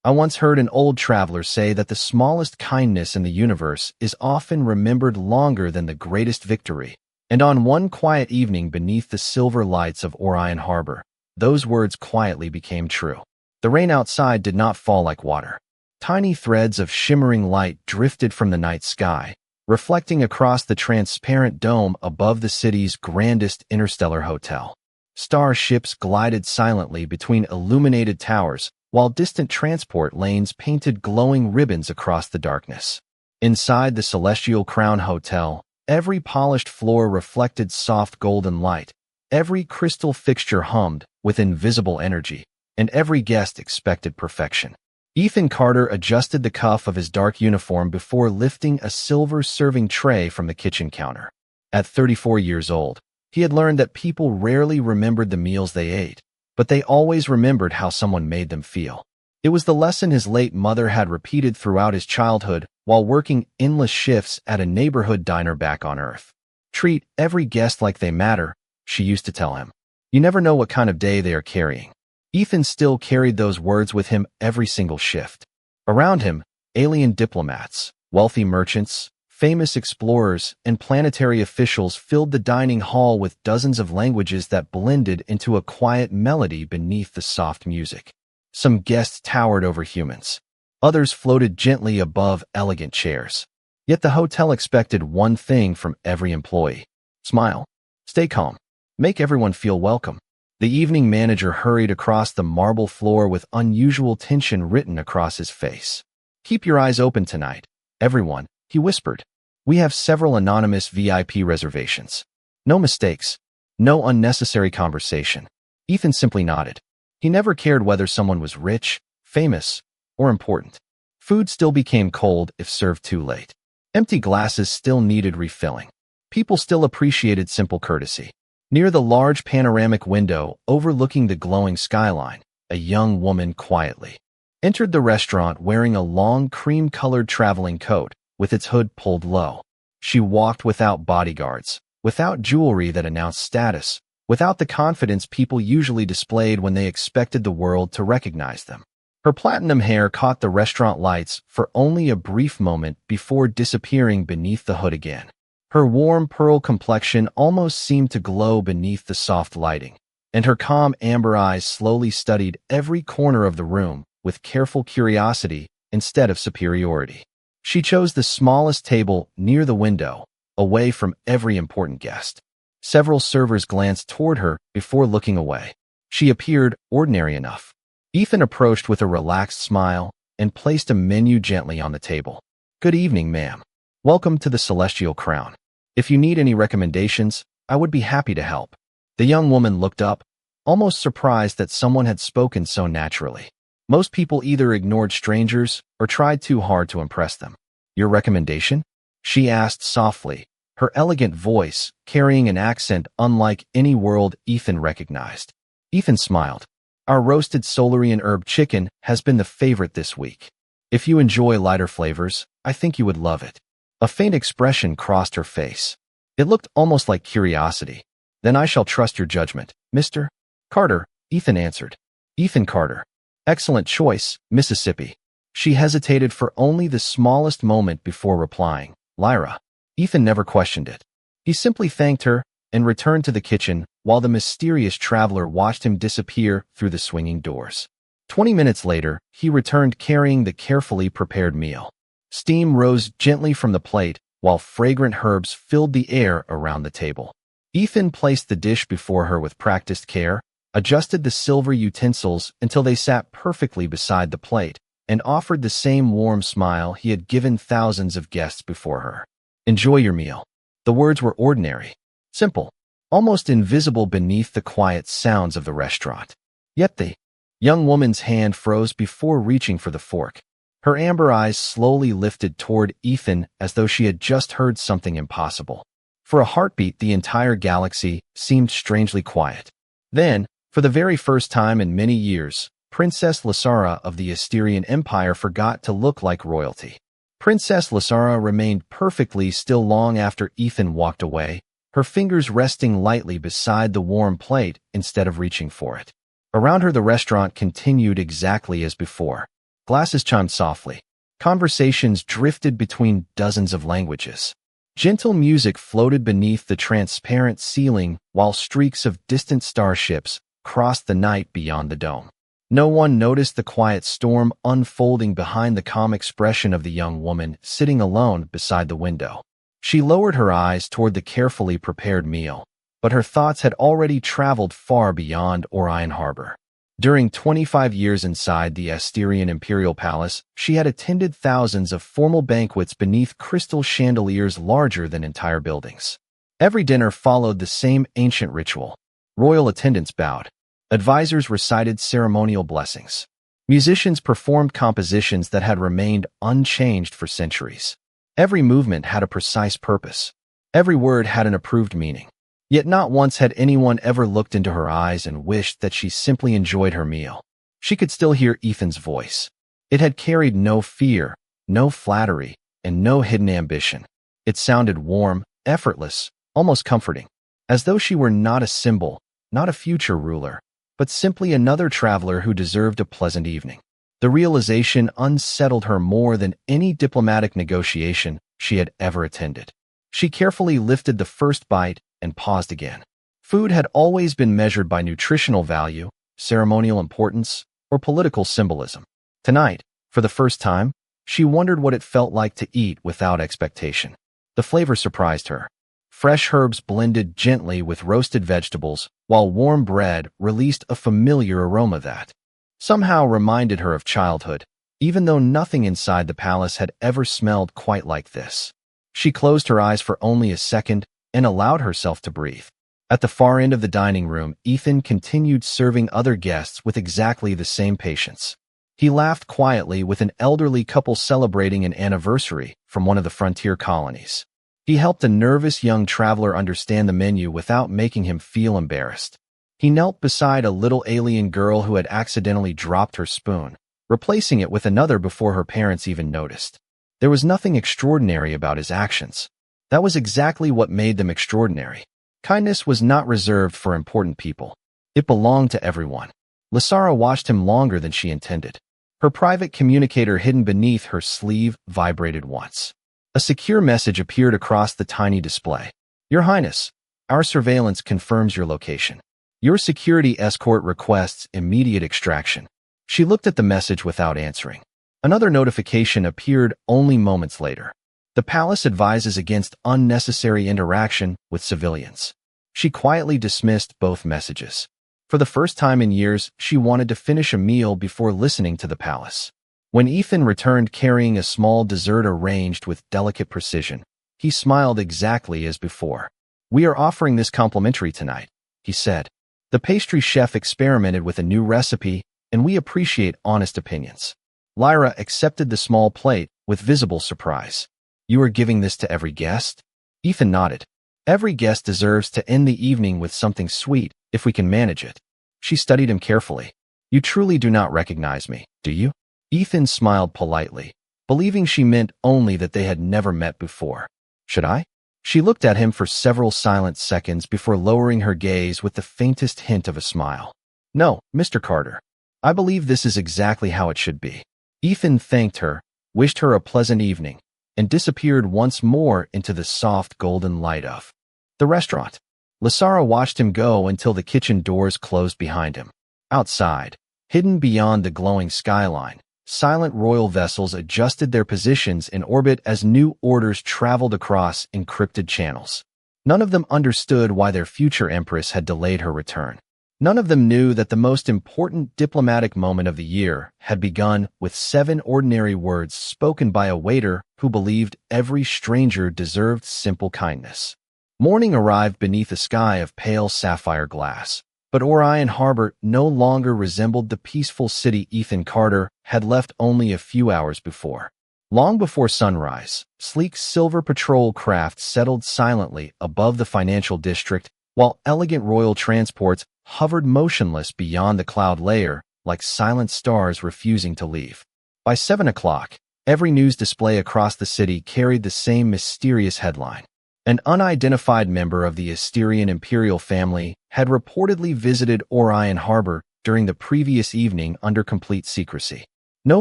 I once heard an old traveler say that the smallest kindness in the universe is often remembered longer than the greatest victory. And on one quiet evening beneath the silver lights of Orion Harbor, those words quietly became true. The rain outside did not fall like water. Tiny threads of shimmering light drifted from the night sky, reflecting across the transparent dome above the city's grandest interstellar hotel. Starships glided silently between illuminated towers, while distant transport lanes painted glowing ribbons across the darkness. Inside the Celestial Crown Hotel, every polished floor reflected soft golden light, every crystal fixture hummed with invisible energy, and every guest expected perfection. Ethan Carter adjusted the cuff of his dark uniform before lifting a silver serving tray from the kitchen counter. At 34 years old, he had learned that people rarely remembered the meals they ate, but they always remembered how someone made them feel. It was the lesson his late mother had repeated throughout his childhood while working endless shifts at a neighborhood diner back on Earth. Treat every guest like they matter, she used to tell him. You never know what kind of day they are carrying. Ethan still carried those words with him every single shift. Around him, alien diplomats, wealthy merchants, famous explorers, and planetary officials filled the dining hall with dozens of languages that blended into a quiet melody beneath the soft music. Some guests towered over humans. Others floated gently above elegant chairs. Yet the hotel expected one thing from every employee. Smile. Stay calm. Make everyone feel welcome. The evening manager hurried across the marble floor with unusual tension written across his face. Keep your eyes open tonight, everyone, he whispered. We have several anonymous VIP reservations. No mistakes. No unnecessary conversation. Ethan simply nodded. He never cared whether someone was rich, famous, or important. Food still became cold if served too late. Empty glasses still needed refilling. People still appreciated simple courtesy. Near the large panoramic window overlooking the glowing skyline, a young woman quietly entered the restaurant wearing a long cream-colored traveling coat with its hood pulled low. She walked without bodyguards, without jewelry that announced status, without the confidence people usually displayed when they expected the world to recognize them. Her platinum hair caught the restaurant lights for only a brief moment before disappearing beneath the hood again. Her warm pearl complexion almost seemed to glow beneath the soft lighting, and her calm amber eyes slowly studied every corner of the room with careful curiosity instead of superiority. She chose the smallest table near the window, away from every important guest. Several servers glanced toward her before looking away. She appeared ordinary enough. Ethan approached with a relaxed smile and placed a menu gently on the table. Good evening, ma'am. Welcome to the Celestial Crown. If you need any recommendations, I would be happy to help. The young woman looked up, almost surprised that someone had spoken so naturally. Most people either ignored strangers or tried too hard to impress them. Your recommendation? She asked softly, her elegant voice carrying an accent unlike any world Ethan recognized. Ethan smiled. Our roasted Solarian herb chicken has been the favorite this week. If you enjoy lighter flavors, I think you would love it. A faint expression crossed her face. It looked almost like curiosity. Then I shall trust your judgment, Mr. Carter, Ethan answered. Ethan Carter. Excellent choice, Mississippi. She hesitated for only the smallest moment before replying, Lyra. Ethan never questioned it. He simply thanked her and returned to the kitchen while the mysterious traveler watched him disappear through the swinging doors. 20 minutes later, he returned carrying the carefully prepared meal. Steam rose gently from the plate while fragrant herbs filled the air around the table. Ethan placed the dish before her with practiced care, adjusted the silver utensils until they sat perfectly beside the plate, and offered the same warm smile he had given thousands of guests before her. Enjoy your meal. The words were ordinary, simple, almost invisible beneath the quiet sounds of the restaurant. Yet the young woman's hand froze before reaching for the fork. Her amber eyes slowly lifted toward Ethan as though she had just heard something impossible. For a heartbeat, the entire galaxy seemed strangely quiet. Then, for the very first time in many years, Princess Lysara of the Asterian Empire forgot to look like royalty. Princess Lysara remained perfectly still long after Ethan walked away, her fingers resting lightly beside the warm plate instead of reaching for it. Around her, the restaurant continued exactly as before. Glasses chimed softly. Conversations drifted between dozens of languages. Gentle music floated beneath the transparent ceiling while streaks of distant starships crossed the night beyond the dome. No one noticed the quiet storm unfolding behind the calm expression of the young woman sitting alone beside the window. She lowered her eyes toward the carefully prepared meal, but her thoughts had already traveled far beyond Orion Harbor. During 25 years inside the Asterian Imperial Palace, she had attended thousands of formal banquets beneath crystal chandeliers larger than entire buildings. Every dinner followed the same ancient ritual. Royal attendants bowed. Advisors recited ceremonial blessings. Musicians performed compositions that had remained unchanged for centuries. Every movement had a precise purpose. Every word had an approved meaning. Yet not once had anyone ever looked into her eyes and wished that she simply enjoyed her meal. She could still hear Ethan's voice. It had carried no fear, no flattery, and no hidden ambition. It sounded warm, effortless, almost comforting, as though she were not a symbol, not a future ruler, but simply another traveler who deserved a pleasant evening. The realization unsettled her more than any diplomatic negotiation she had ever attended. She carefully lifted the first bite and paused again. Food had always been measured by nutritional value, ceremonial importance, or political symbolism. Tonight, for the first time, she wondered what it felt like to eat without expectation. The flavor surprised her. Fresh herbs blended gently with roasted vegetables, while warm bread released a familiar aroma that somehow reminded her of childhood, even though nothing inside the palace had ever smelled quite like this. She closed her eyes for only a second and allowed herself to breathe. At the far end of the dining room, Ethan continued serving other guests with exactly the same patience. He laughed quietly with an elderly couple celebrating an anniversary from one of the frontier colonies. He helped a nervous young traveler understand the menu without making him feel embarrassed. He knelt beside a little alien girl who had accidentally dropped her spoon, replacing it with another before her parents even noticed. There was nothing extraordinary about his actions. That was exactly what made them extraordinary. Kindness was not reserved for important people. It belonged to everyone. Lysara watched him longer than she intended. Her private communicator hidden beneath her sleeve vibrated once. A secure message appeared across the tiny display. Your Highness, our surveillance confirms your location. Your security escort requests immediate extraction. She looked at the message without answering. Another notification appeared only moments later. The palace advises against unnecessary interaction with civilians. She quietly dismissed both messages. For the first time in years, she wanted to finish a meal before listening to the palace. When Ethan returned carrying a small dessert arranged with delicate precision, he smiled exactly as before. We are offering this complimentary tonight, he said. The pastry chef experimented with a new recipe, and we appreciate honest opinions. Lyra accepted the small plate with visible surprise. You are giving this to every guest? Ethan nodded. Every guest deserves to end the evening with something sweet, if we can manage it. She studied him carefully. You truly do not recognize me, do you? Ethan smiled politely, believing she meant only that they had never met before. Should I? She looked at him for several silent seconds before lowering her gaze with the faintest hint of a smile. No, Mr. Carter. I believe this is exactly how it should be. Ethan thanked her, wished her a pleasant evening, and disappeared once more into the soft golden light of the restaurant. Lysara watched him go until the kitchen doors closed behind him. Outside, hidden beyond the glowing skyline, silent royal vessels adjusted their positions in orbit as new orders traveled across encrypted channels. None of them understood why their future empress had delayed her return. None of them knew that the most important diplomatic moment of the year had begun with 7 ordinary words spoken by a waiter who believed every stranger deserved simple kindness. Morning arrived beneath a sky of pale sapphire glass, but Orion Harbor no longer resembled the peaceful city Ethan Carter had left only a few hours before. Long before sunrise, sleek silver patrol craft settled silently above the financial district, while elegant royal transports hovered motionless beyond the cloud layer like silent stars refusing to leave. By 7 o'clock, every news display across the city carried the same mysterious headline. An unidentified member of the Asterian imperial family had reportedly visited Orion Harbor during the previous evening under complete secrecy. No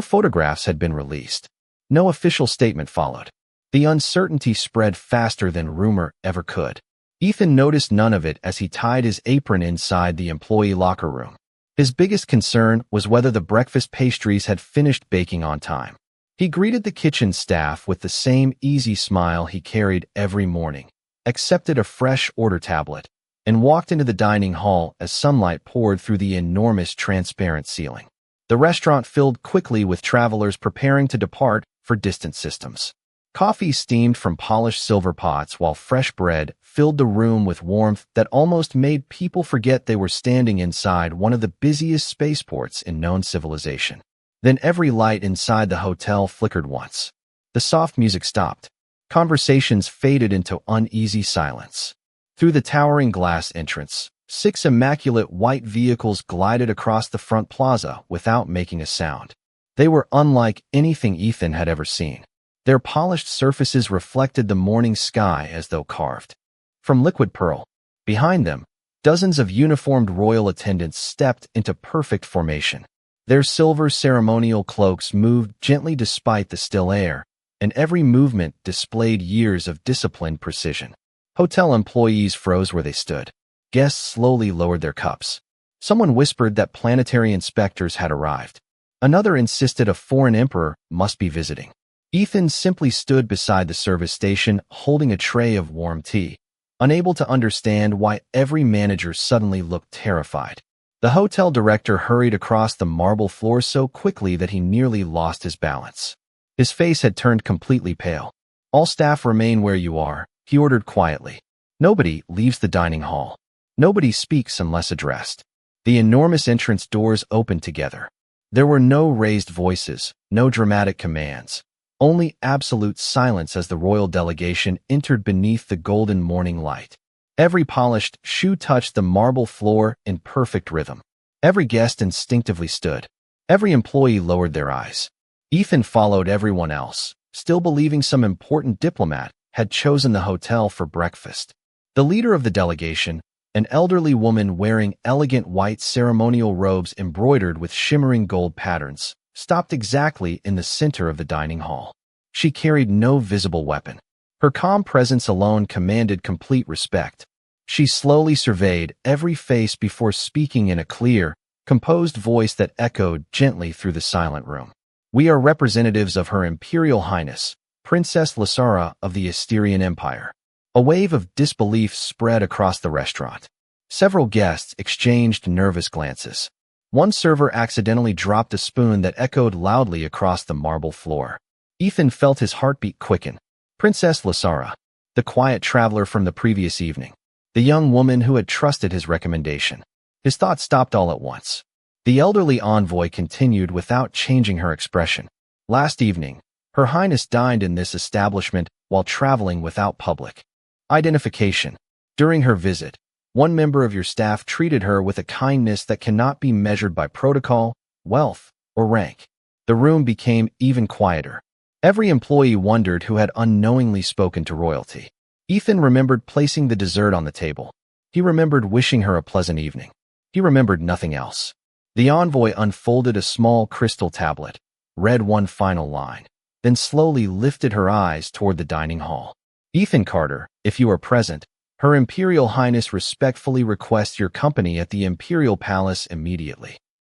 photographs had been released. No official statement followed. The uncertainty spread faster than rumor ever could. Ethan noticed none of it as he tied his apron inside the employee locker room. His biggest concern was whether the breakfast pastries had finished baking on time. He greeted the kitchen staff with the same easy smile he carried every morning, accepted a fresh order tablet, and walked into the dining hall as sunlight poured through the enormous transparent ceiling. The restaurant filled quickly with travelers preparing to depart for distant systems. Coffee steamed from polished silver pots while fresh bread filled the room with warmth that almost made people forget they were standing inside one of the busiest spaceports in known civilization. Then every light inside the hotel flickered once. The soft music stopped. Conversations faded into uneasy silence. Through the towering glass entrance, 6 immaculate white vehicles glided across the front plaza without making a sound. They were unlike anything Ethan had ever seen. Their polished surfaces reflected the morning sky as though carved from liquid pearl. Behind them, dozens of uniformed royal attendants stepped into perfect formation. Their silver ceremonial cloaks moved gently despite the still air, and every movement displayed years of disciplined precision. Hotel employees froze where they stood. Guests slowly lowered their cups. Someone whispered that planetary inspectors had arrived. Another insisted a foreign emperor must be visiting. Ethan simply stood beside the service station holding a tray of warm tea, unable to understand why every manager suddenly looked terrified. The hotel director hurried across the marble floor so quickly that he nearly lost his balance. His face had turned completely pale. "All staff remain where you are," he ordered quietly. Nobody leaves the dining hall. Nobody speaks unless addressed. The enormous entrance doors opened together. There were no raised voices, no dramatic commands. Only absolute silence as the royal delegation entered beneath the golden morning light. Every polished shoe touched the marble floor in perfect rhythm. Every guest instinctively stood. Every employee lowered their eyes. Ethan followed everyone else, still believing some important diplomat had chosen the hotel for breakfast. The leader of the delegation, an elderly woman wearing elegant white ceremonial robes embroidered with shimmering gold patterns, stopped exactly in the center of the dining hall. She carried no visible weapon. Her calm presence alone commanded complete respect. She slowly surveyed every face before speaking in a clear, composed voice that echoed gently through the silent room. "We are representatives of Her Imperial Highness, Princess Lysara of the Asterian Empire." A wave of disbelief spread across the restaurant. Several guests exchanged nervous glances. One server accidentally dropped a spoon that echoed loudly across the marble floor. Ethan felt his heartbeat quicken. Princess Lysara, the quiet traveler from the previous evening. The young woman who had trusted his recommendation. His thoughts stopped all at once. The elderly envoy continued without changing her expression. "Last evening, Her Highness dined in this establishment while traveling without public identification. During her visit, one member of your staff treated her with a kindness that cannot be measured by protocol, wealth, or rank." The room became even quieter. Every employee wondered who had unknowingly spoken to royalty. Ethan remembered placing the dessert on the table. He remembered wishing her a pleasant evening. He remembered nothing else. The envoy unfolded a small crystal tablet, read one final line, then slowly lifted her eyes toward the dining hall. "Ethan Carter, if you are present, Her Imperial Highness respectfully requests your company at the Imperial Palace immediately."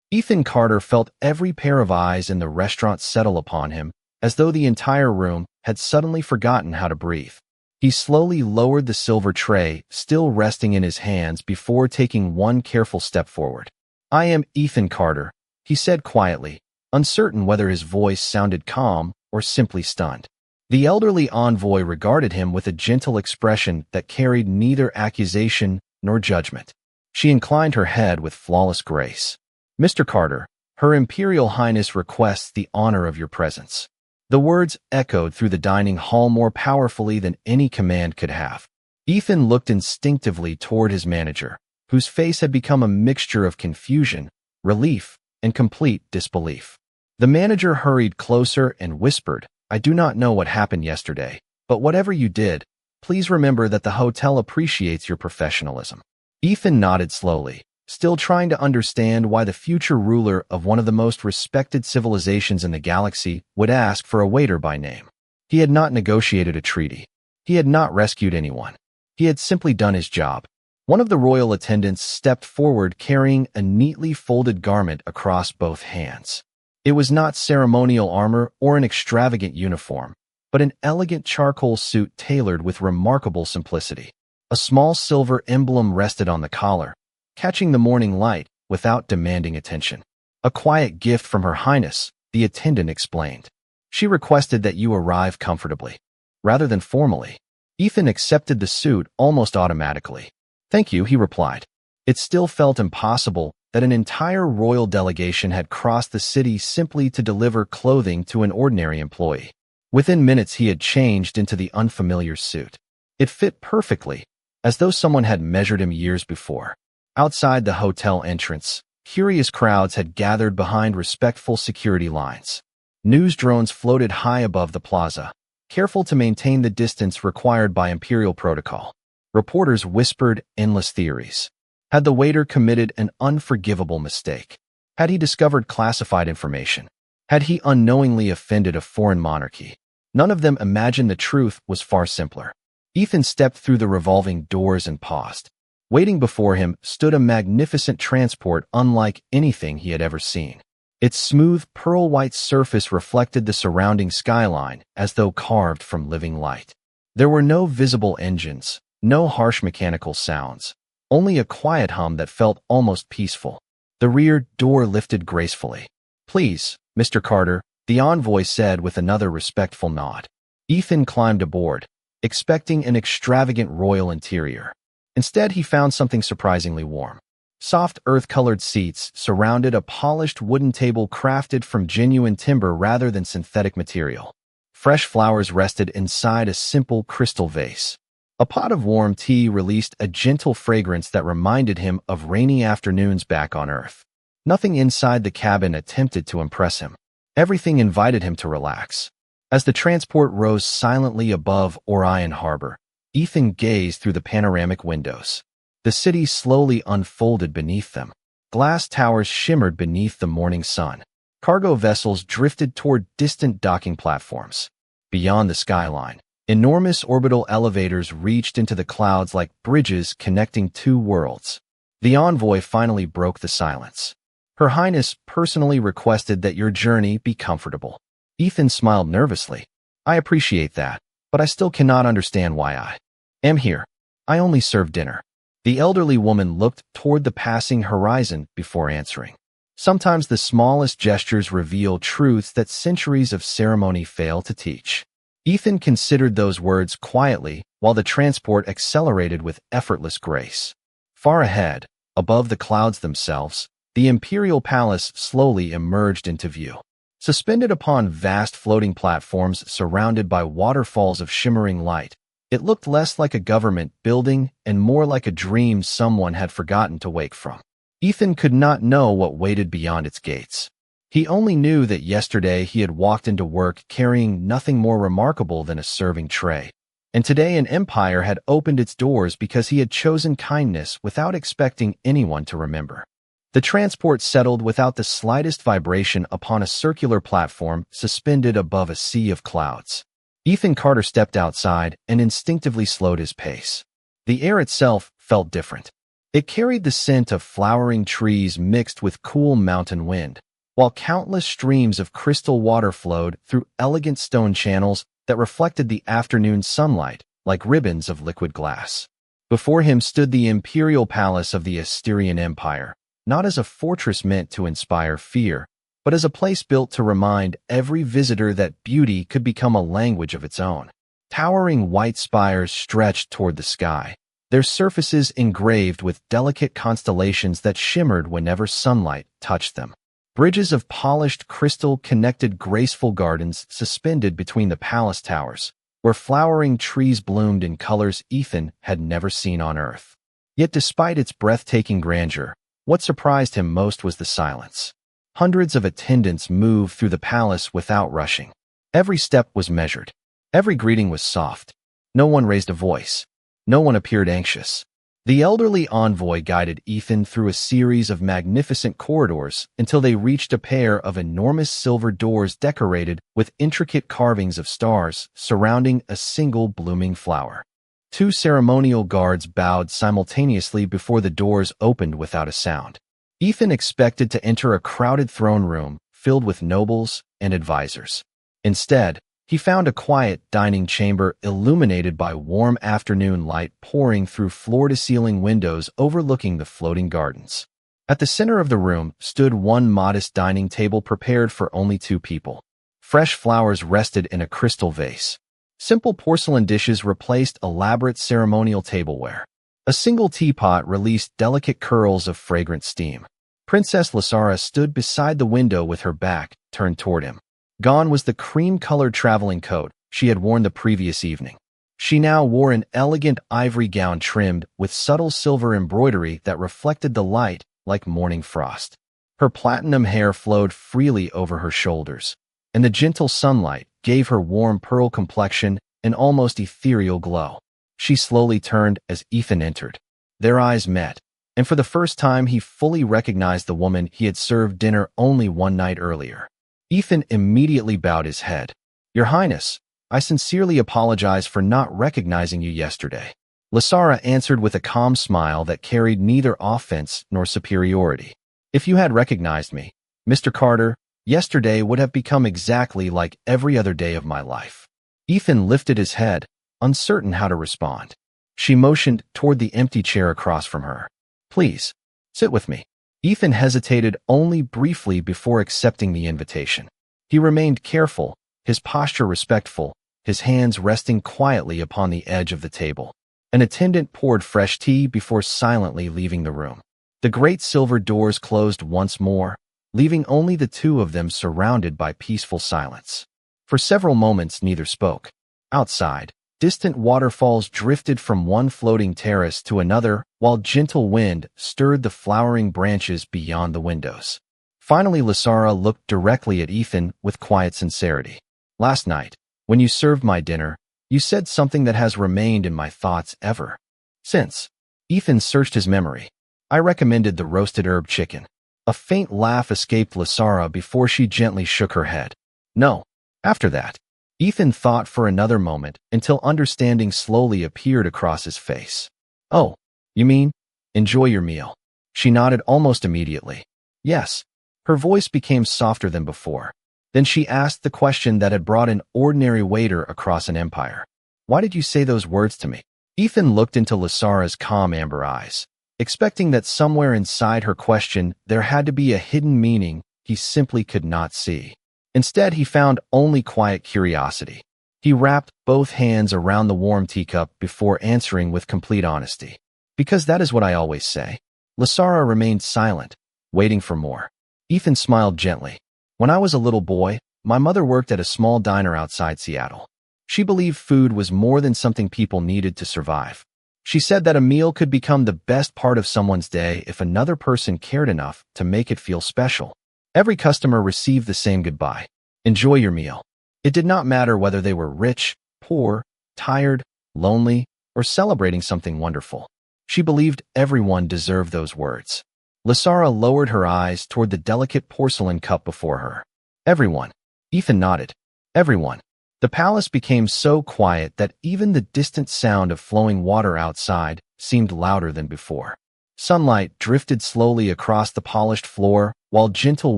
Ethan Carter felt every pair of eyes in the restaurant settle upon him, as though the entire room had suddenly forgotten how to breathe. He slowly lowered the silver tray, still resting in his hands, before taking one careful step forward. "I am Ethan Carter," he said quietly, uncertain whether his voice sounded calm or simply stunned. The elderly envoy regarded him with a gentle expression that carried neither accusation nor judgment. She inclined her head with flawless grace. "Mr. Carter, Her Imperial Highness requests the honor of your presence." The words echoed through the dining hall more powerfully than any command could have. Ethan looked instinctively toward his manager, whose face had become a mixture of confusion, relief, and complete disbelief. The manager hurried closer and whispered, "I do not know what happened yesterday, but whatever you did, please remember that the hotel appreciates your professionalism." Ethan nodded slowly, still trying to understand why the future ruler of one of the most respected civilizations in the galaxy would ask for a waiter by name. He had not negotiated a treaty. He had not rescued anyone. He had simply done his job. One of the royal attendants stepped forward carrying a neatly folded garment across both hands. It was not ceremonial armor or an extravagant uniform, but an elegant charcoal suit tailored with remarkable simplicity. A small silver emblem rested on the collar, catching the morning light without demanding attention. A quiet gift from Her Highness, the attendant explained. She requested that you arrive comfortably, rather than formally. Ethan accepted the suit almost automatically. Thank you, he replied. It still felt impossible that an entire royal delegation had crossed the city simply to deliver clothing to an ordinary employee. Within minutes, he had changed into the unfamiliar suit. It fit perfectly, as though someone had measured him years before. Outside the hotel entrance, curious crowds had gathered behind respectful security lines. News drones floated high above the plaza, careful to maintain the distance required by imperial protocol. Reporters whispered endless theories. Had the waiter committed an unforgivable mistake? Had he discovered classified information? Had he unknowingly offended a foreign monarchy? None of them imagined the truth was far simpler. Ethan stepped through the revolving doors and paused. Waiting before him stood a magnificent transport unlike anything he had ever seen. Its smooth, pearl-white surface reflected the surrounding skyline as though carved from living light. There were no visible engines, no harsh mechanical sounds, only a quiet hum that felt almost peaceful. The rear door lifted gracefully. "Please, Mr. Carter," the envoy said with another respectful nod. Ethan climbed aboard, expecting an extravagant royal interior. Instead, he found something surprisingly warm. Soft earth-colored seats surrounded a polished wooden table crafted from genuine timber rather than synthetic material. Fresh flowers rested inside a simple crystal vase. A pot of warm tea released a gentle fragrance that reminded him of rainy afternoons back on Earth. Nothing inside the cabin attempted to impress him. Everything invited him to relax. As the transport rose silently above Orion Harbor, Ethan gazed through the panoramic windows. The city slowly unfolded beneath them. Glass towers shimmered beneath the morning sun. Cargo vessels drifted toward distant docking platforms. Beyond the skyline, enormous orbital elevators reached into the clouds like bridges connecting two worlds. The envoy finally broke the silence. "Her Highness personally requested that your journey be comfortable." Ethan smiled nervously. "I appreciate that, but I still cannot understand why I am here. I only serve dinner." The elderly woman looked toward the passing horizon before answering. Sometimes the smallest gestures reveal truths that centuries of ceremony fail to teach. Ethan considered those words quietly while the transport accelerated with effortless grace. Far ahead, above the clouds themselves, the imperial palace slowly emerged into view. Suspended upon vast floating platforms surrounded by waterfalls of shimmering light, it looked less like a government building and more like a dream someone had forgotten to wake from. Ethan could not know what waited beyond its gates. He only knew that yesterday he had walked into work carrying nothing more remarkable than a serving tray. And today an empire had opened its doors because he had chosen kindness without expecting anyone to remember. The transport settled without the slightest vibration upon a circular platform suspended above a sea of clouds. Ethan Carter stepped outside and instinctively slowed his pace. The air itself felt different. It carried the scent of flowering trees mixed with cool mountain wind, while countless streams of crystal water flowed through elegant stone channels that reflected the afternoon sunlight like ribbons of liquid glass. Before him stood the imperial palace of the Asterian Empire, not as a fortress meant to inspire fear, but as a place built to remind every visitor that beauty could become a language of its own. Towering white spires stretched toward the sky, their surfaces engraved with delicate constellations that shimmered whenever sunlight touched them. Bridges of polished crystal connected graceful gardens suspended between the palace towers, where flowering trees bloomed in colors Ethan had never seen on Earth. Yet despite its breathtaking grandeur, what surprised him most was the silence. Hundreds of attendants moved through the palace without rushing. Every step was measured. Every greeting was soft. No one raised a voice. No one appeared anxious. The elderly envoy guided Ethan through a series of magnificent corridors until they reached a pair of enormous silver doors decorated with intricate carvings of stars surrounding a single blooming flower. Two ceremonial guards bowed simultaneously before the doors opened without a sound. Ethan expected to enter a crowded throne room filled with nobles and advisors. Instead, he found a quiet dining chamber illuminated by warm afternoon light pouring through floor-to-ceiling windows overlooking the floating gardens. At the center of the room stood one modest dining table prepared for only 2 people. Fresh flowers rested in a crystal vase. Simple porcelain dishes replaced elaborate ceremonial tableware. A single teapot released delicate curls of fragrant steam. Princess Lasara stood beside the window with her back turned toward him. Gone was the cream-colored traveling coat she had worn the previous evening. She now wore an elegant ivory gown trimmed with subtle silver embroidery that reflected the light like morning frost. Her platinum hair flowed freely over her shoulders, and the gentle sunlight gave her warm pearl complexion an almost ethereal glow. She slowly turned as Ethan entered. Their eyes met, and for the first time he fully recognized the woman he had served dinner only one night earlier. Ethan immediately bowed his head. "Your Highness, I sincerely apologize for not recognizing you yesterday." Lasara answered with a calm smile that carried neither offense nor superiority. "If you had recognized me, Mr. Carter, yesterday would have become exactly like every other day of my life." Ethan lifted his head, uncertain how to respond. She motioned toward the empty chair across from her. "Please, sit with me." Ethan hesitated only briefly before accepting the invitation. He remained careful, his posture respectful, his hands resting quietly upon the edge of the table. An attendant poured fresh tea before silently leaving the room. The great silver doors closed once more, leaving only the 2 of them surrounded by peaceful silence. For several moments neither spoke. Outside, distant waterfalls drifted from one floating terrace to another, while gentle wind stirred the flowering branches beyond the windows. Finally, Lasara looked directly at Ethan with quiet sincerity. "Last night, when you served my dinner, you said something that has remained in my thoughts ever since." Ethan searched his memory. "I recommended the roasted herb chicken." A faint laugh escaped Lasara before she gently shook her head. "No." After that, Ethan thought for another moment until understanding slowly appeared across his face. "Oh, you mean, enjoy your meal." She nodded almost immediately. "Yes." Her voice became softer than before. Then she asked the question that had brought an ordinary waiter across an empire. "Why did you say those words to me?" Ethan looked into Lasara's calm amber eyes, expecting that somewhere inside her question there had to be a hidden meaning he simply could not see. Instead, he found only quiet curiosity. He wrapped both hands around the warm teacup before answering with complete honesty. "Because that is what I always say." Lasara remained silent, waiting for more. Ethan smiled gently. "When I was a little boy, my mother worked at a small diner outside Seattle. She believed food was more than something people needed to survive. She said that a meal could become the best part of someone's day if another person cared enough to make it feel special. Every customer received the same goodbye. Enjoy your meal. It did not matter whether they were rich, poor, tired, lonely, or celebrating something wonderful. She believed everyone deserved those words." Lasara lowered her eyes toward the delicate porcelain cup before her. "Everyone." Ethan nodded. "Everyone." The palace became so quiet that even the distant sound of flowing water outside seemed louder than before. Sunlight drifted slowly across the polished floor, while gentle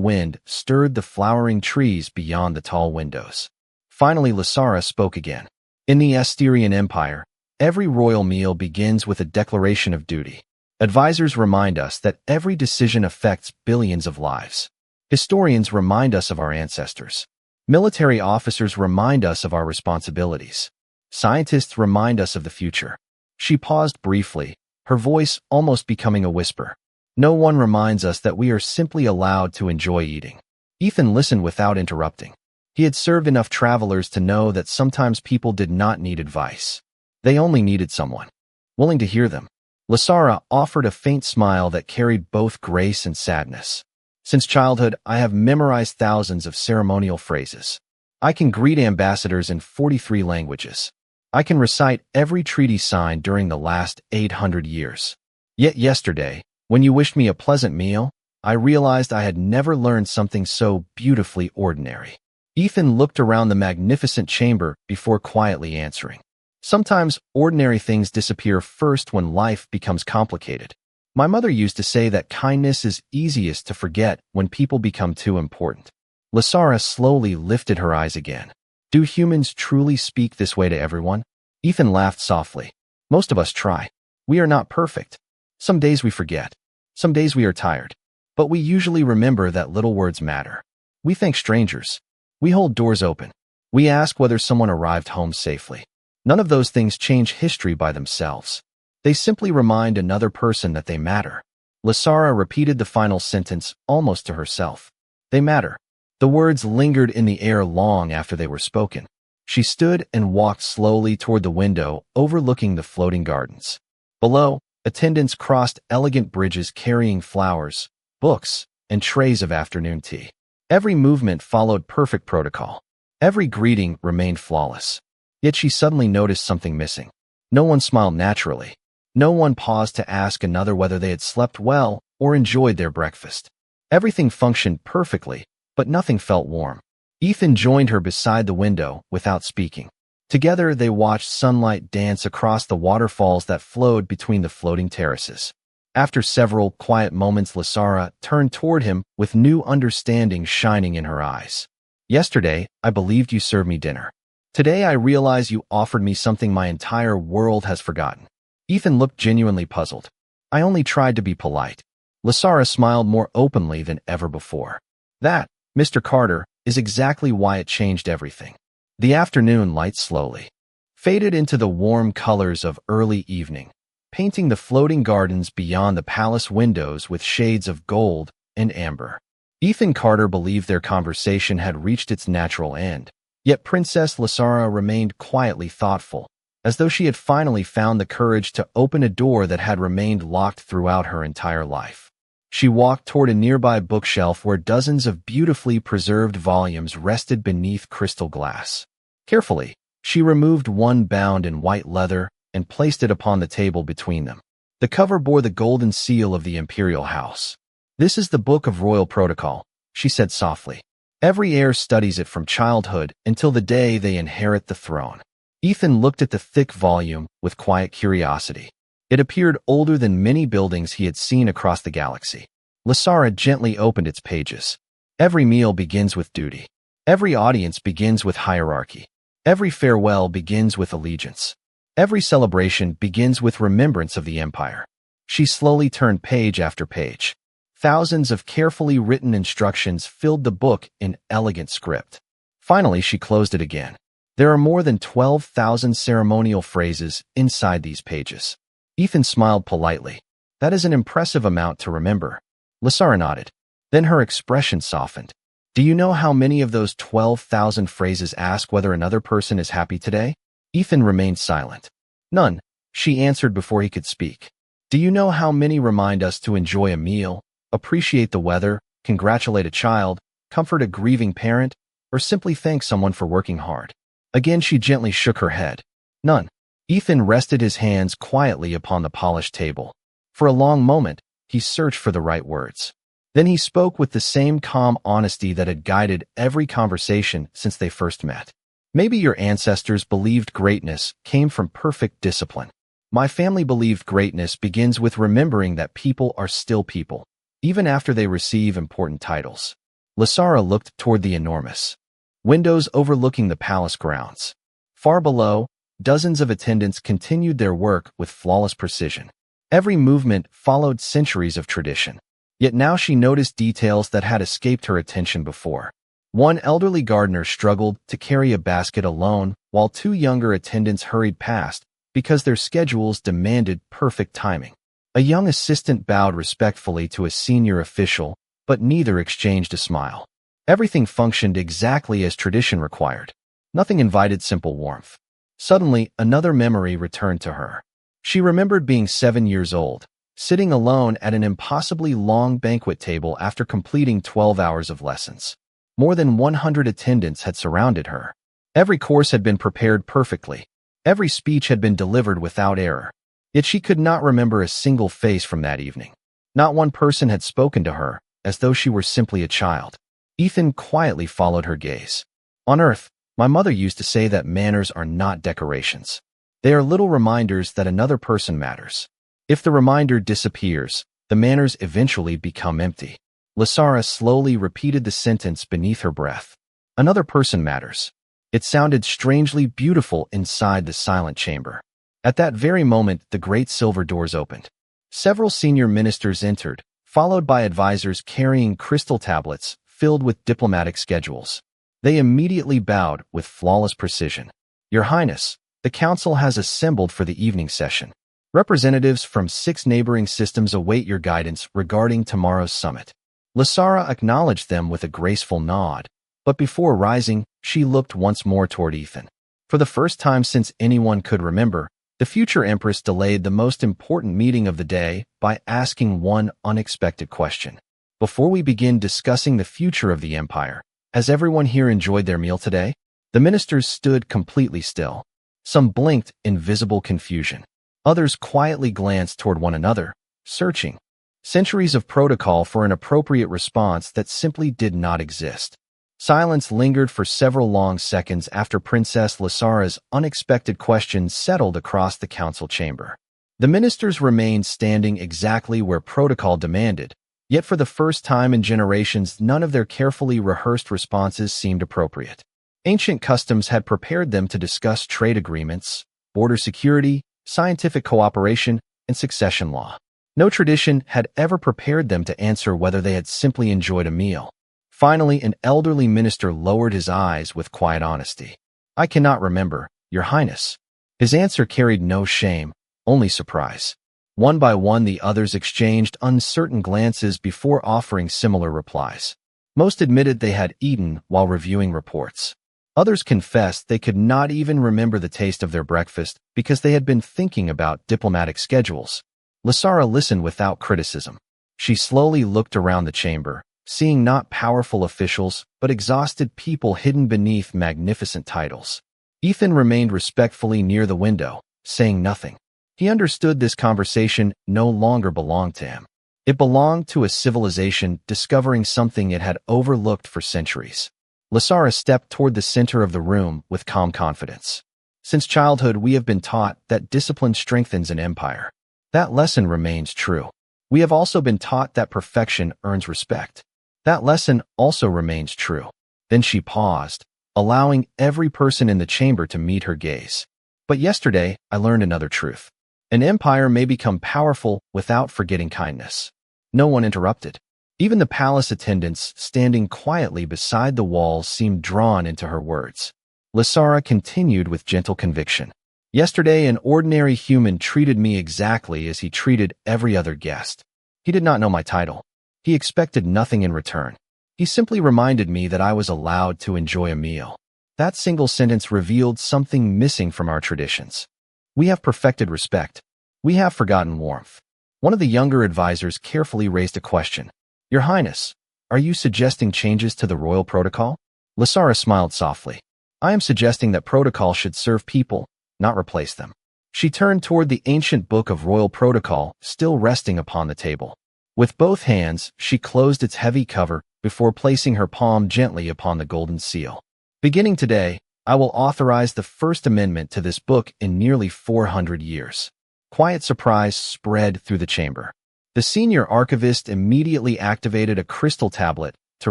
wind stirred the flowering trees beyond the tall windows. Finally, Lasara spoke again. "In the Asterian Empire, every royal meal begins with a declaration of duty. Advisors remind us that every decision affects billions of lives. Historians remind us of our ancestors. Military officers remind us of our responsibilities. Scientists remind us of the future." She paused briefly, her voice almost becoming a whisper. "No one reminds us that we are simply allowed to enjoy eating." Ethan listened without interrupting. He had served enough travelers to know that sometimes people did not need advice. They only needed someone willing to hear them. Lasara offered a faint smile that carried both grace and sadness. "Since childhood, I have memorized thousands of ceremonial phrases. I can greet ambassadors in 43 languages. I can recite every treaty signed during the last 800 years. Yet yesterday, when you wished me a pleasant meal, I realized I had never learned something so beautifully ordinary. Ethan looked around the magnificent chamber before quietly answering. Sometimes ordinary things disappear first when life becomes complicated. My mother used to say that kindness is easiest to forget when people become too important. Lasara slowly lifted her eyes again. Do humans truly speak this way to everyone? Ethan laughed softly. Most of us try. We are not perfect. Some days we forget. Some days we are tired. But we usually remember that little words matter. We thank strangers. We hold doors open. We ask whether someone arrived home safely. None of those things change history by themselves. They simply remind another person that they matter. Lasara repeated the final sentence almost to herself. They matter. The words lingered in the air long after they were spoken. She stood and walked slowly toward the window overlooking the floating gardens. Below, attendants crossed elegant bridges carrying flowers, books, and trays of afternoon tea. Every movement followed perfect protocol. Every greeting remained flawless. Yet she suddenly noticed something missing. No one smiled naturally. No one paused to ask another whether they had slept well or enjoyed their breakfast. Everything functioned perfectly, but nothing felt warm. Ethan joined her beside the window without speaking. Together they watched sunlight dance across the waterfalls that flowed between the floating terraces. After several quiet moments, Lasara turned toward him with new understanding shining in her eyes. Yesterday, I believed you served me dinner. Today I realize you offered me something my entire world has forgotten. Ethan looked genuinely puzzled. I only tried to be polite. Lasara smiled more openly than ever before. That, Mr. Carter, is exactly why it changed everything. The afternoon light slowly faded into the warm colors of early evening, painting the floating gardens beyond the palace windows with shades of gold and amber. Ethan Carter believed their conversation had reached its natural end, yet Princess Lasara remained quietly thoughtful, as though she had finally found the courage to open a door that had remained locked throughout her entire life. She walked toward a nearby bookshelf where dozens of beautifully preserved volumes rested beneath crystal glass. Carefully, she removed one bound in white leather and placed it upon the table between them. The cover bore the golden seal of the imperial house. This is the Book of Royal Protocol, she said softly. Every heir studies it from childhood until the day they inherit the throne. Ethan looked at the thick volume with quiet curiosity. It appeared older than many buildings he had seen across the galaxy. Lasara gently opened its pages. Every meal begins with duty. Every audience begins with hierarchy. Every farewell begins with allegiance. Every celebration begins with remembrance of the empire. She slowly turned page after page. Thousands of carefully written instructions filled the book in elegant script. Finally, she closed it again. There are more than 12,000 ceremonial phrases inside these pages. Ethan smiled politely. That is an impressive amount to remember. Lasara nodded. Then her expression softened. Do you know how many of those 12,000 phrases ask whether another person is happy today? Ethan remained silent. None, she answered before he could speak. Do you know how many remind us to enjoy a meal, appreciate the weather, congratulate a child, comfort a grieving parent, or simply thank someone for working hard? Again she gently shook her head. None. Ethan rested his hands quietly upon the polished table. For a long moment, he searched for the right words. Then he spoke with the same calm honesty that had guided every conversation since they first met. Maybe your ancestors believed greatness came from perfect discipline. My family believed greatness begins with remembering that people are still people, even after they receive important titles. Lasara looked toward the enormous windows overlooking the palace grounds. Far below, dozens of attendants continued their work with flawless precision. Every movement followed centuries of tradition. Yet now she noticed details that had escaped her attention before. One elderly gardener struggled to carry a basket alone, while two younger attendants hurried past because their schedules demanded perfect timing. A young assistant bowed respectfully to a senior official, but neither exchanged a smile. Everything functioned exactly as tradition required. Nothing invited simple warmth. Suddenly, another memory returned to her. She remembered being 7 years old, sitting alone at an impossibly long banquet table after completing 12 hours of lessons. More than 100 attendants had surrounded her. Every course had been prepared perfectly. Every speech had been delivered without error. Yet she could not remember a single face from that evening. Not one person had spoken to her, as though she were simply a child. Ethan quietly followed her gaze. On Earth, my mother used to say that manners are not decorations. They are little reminders that another person matters. If the reminder disappears, the manners eventually become empty. Lysara slowly repeated the sentence beneath her breath. Another person matters. It sounded strangely beautiful inside the silent chamber. At that very moment, the great silver doors opened. Several senior ministers entered, followed by advisors carrying crystal tablets filled with diplomatic schedules. They immediately bowed with flawless precision. Your Highness, the Council has assembled for the evening session. Representatives from 6 neighboring systems await your guidance regarding tomorrow's summit. Lysara acknowledged them with a graceful nod, but before rising, she looked once more toward Ethan. For the first time since anyone could remember, the future Empress delayed the most important meeting of the day by asking one unexpected question. Before we begin discussing the future of the Empire, has everyone here enjoyed their meal today? The ministers stood completely still. Some blinked in visible confusion. Others quietly glanced toward one another, searching. Centuries of protocol for an appropriate response that simply did not exist. Silence lingered for several long seconds after Princess Lysara's unexpected question settled across the council chamber. The ministers remained standing exactly where protocol demanded, yet for the first time in generations, none of their carefully rehearsed responses seemed appropriate. Ancient customs had prepared them to discuss trade agreements, border security, scientific cooperation, and succession law. No tradition had ever prepared them to answer whether they had simply enjoyed a meal. Finally, an elderly minister lowered his eyes with quiet honesty. I cannot remember, Your Highness. His answer carried no shame, only surprise. One by one, the others exchanged uncertain glances before offering similar replies. Most admitted they had eaten while reviewing reports. Others confessed they could not even remember the taste of their breakfast because they had been thinking about diplomatic schedules. Lysara listened without criticism. She slowly looked around the chamber, seeing not powerful officials, but exhausted people hidden beneath magnificent titles. Ethan remained respectfully near the window, saying nothing. He understood this conversation no longer belonged to him. It belonged to a civilization discovering something it had overlooked for centuries. Lysara stepped toward the center of the room with calm confidence. Since childhood, we have been taught that discipline strengthens an empire. That lesson remains true. We have also been taught that perfection earns respect. That lesson also remains true. Then she paused, allowing every person in the chamber to meet her gaze. But yesterday, I learned another truth. An empire may become powerful without forgetting kindness. No one interrupted. Even the palace attendants standing quietly beside the walls seemed drawn into her words. Lysara continued with gentle conviction. Yesterday, an ordinary human treated me exactly as he treated every other guest. He did not know my title. He expected nothing in return. He simply reminded me that I was allowed to enjoy a meal. That single sentence revealed something missing from our traditions. We have perfected respect. We have forgotten warmth. One of the younger advisors carefully raised a question. Your Highness, are you suggesting changes to the royal protocol? Lysara smiled softly. I am suggesting that protocol should serve people, not replace them. She turned toward the ancient book of royal protocol, still resting upon the table. With both hands, she closed its heavy cover before placing her palm gently upon the golden seal. Beginning today, I will authorize the first amendment to this book in nearly 400 years. Quiet surprise spread through the chamber. The senior archivist immediately activated a crystal tablet to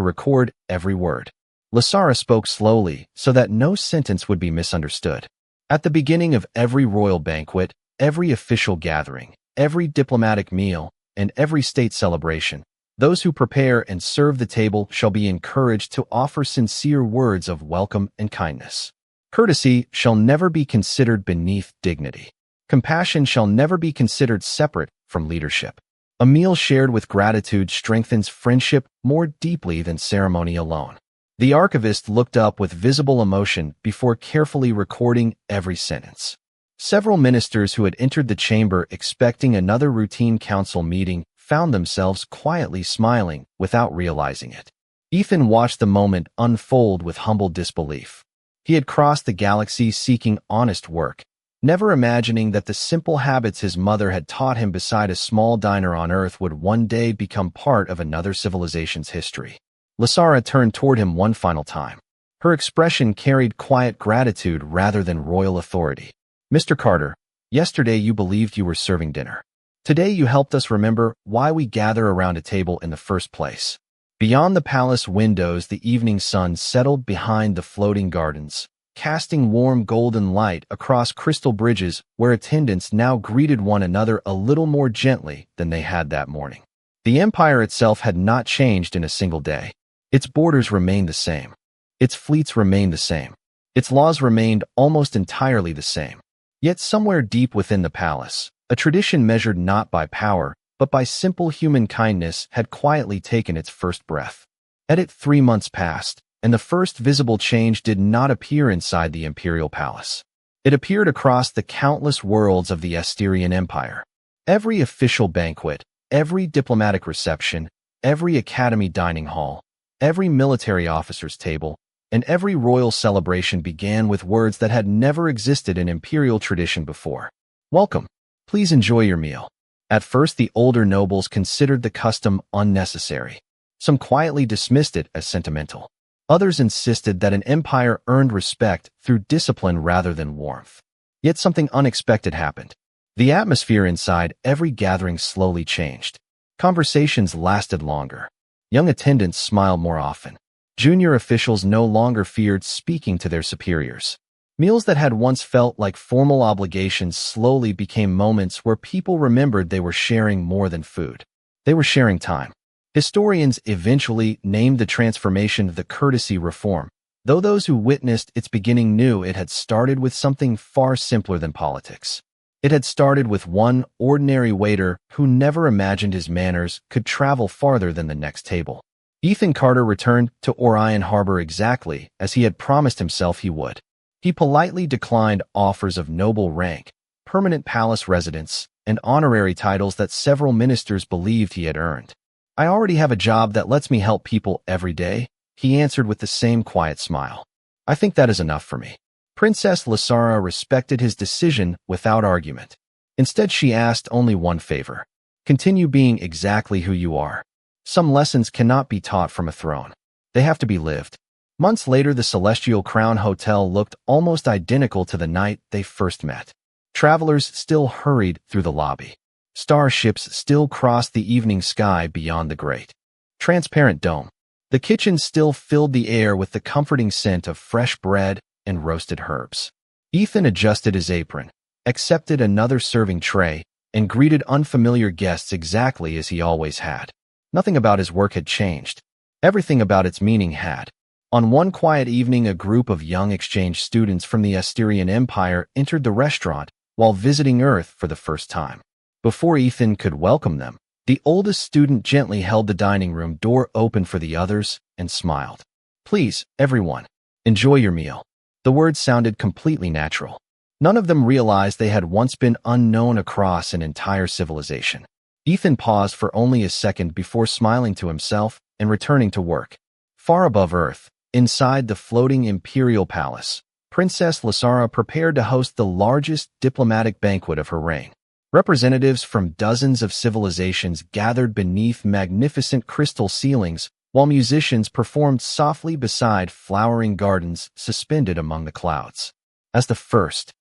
record every word. Lysara spoke slowly so that no sentence would be misunderstood. At the beginning of every royal banquet, every official gathering, every diplomatic meal, and every state celebration, those who prepare and serve the table shall be encouraged to offer sincere words of welcome and kindness. Courtesy shall never be considered beneath dignity. Compassion shall never be considered separate from leadership. A meal shared with gratitude strengthens friendship more deeply than ceremony alone. The archivist looked up with visible emotion before carefully recording every sentence. Several ministers who had entered the chamber expecting another routine council meeting found themselves quietly smiling without realizing it. Ethan watched the moment unfold with humble disbelief. He had crossed the galaxy seeking honest work, never imagining that the simple habits his mother had taught him beside a small diner on Earth would one day become part of another civilization's history. Lasara turned toward him one final time. Her expression carried quiet gratitude rather than royal authority. "Mr. Carter, yesterday you believed you were serving dinner. Today you helped us remember why we gather around a table in the first place." Beyond the palace windows, the evening sun settled behind the floating gardens, casting warm golden light across crystal bridges where attendants now greeted one another a little more gently than they had that morning. The empire itself had not changed in a single day. Its borders remained the same. Its fleets remained the same. Its laws remained almost entirely the same. Yet somewhere deep within the palace, a tradition measured not by power, but by simple human kindness had quietly taken its first breath. At it 3 months passed, and the first visible change did not appear inside the imperial palace. It appeared across the countless worlds of the Asterian Empire. Every official banquet, every diplomatic reception, every academy dining hall, every military officer's table, and every royal celebration began with words that had never existed in imperial tradition before. "Welcome. Please enjoy your meal." At first, the older nobles considered the custom unnecessary. Some quietly dismissed it as sentimental. Others insisted that an empire earned respect through discipline rather than warmth. Yet something unexpected happened. The atmosphere inside every gathering slowly changed. Conversations lasted longer. Young attendants smiled more often. Junior officials no longer feared speaking to their superiors. Meals that had once felt like formal obligations slowly became moments where people remembered they were sharing more than food. They were sharing time. Historians eventually named the transformation the courtesy reform, though those who witnessed its beginning knew it had started with something far simpler than politics. It had started with one ordinary waiter who never imagined his manners could travel farther than the next table. Ethan Carter returned to Orion Harbor exactly as he had promised himself he would. He politely declined offers of noble rank, permanent palace residence, and honorary titles that several ministers believed he had earned. "I already have a job that lets me help people every day," he answered with the same quiet smile. "I think that is enough for me." Princess Lasara respected his decision without argument. Instead, she asked only one favor. "Continue being exactly who you are. Some lessons cannot be taught from a throne. They have to be lived." Months later, the Celestial Crown Hotel looked almost identical to the night they first met. Travelers still hurried through the lobby. Starships still crossed the evening sky beyond the great, transparent dome. The kitchen still filled the air with the comforting scent of fresh bread and roasted herbs. Ethan adjusted his apron, accepted another serving tray, and greeted unfamiliar guests exactly as he always had. Nothing about his work had changed. Everything about its meaning had. On one quiet evening, a group of young exchange students from the Asterian Empire entered the restaurant while visiting Earth for the first time. Before Ethan could welcome them, the oldest student gently held the dining room door open for the others and smiled. "Please, everyone, enjoy your meal." The words sounded completely natural. None of them realized they had once been unknown across an entire civilization. Ethan paused for only a second before smiling to himself and returning to work. Far above Earth, inside the floating imperial palace, Princess Lasara prepared to host the largest diplomatic banquet of her reign. Representatives from dozens of civilizations gathered beneath magnificent crystal ceilings, while musicians performed softly beside flowering gardens suspended among the clouds. As the first,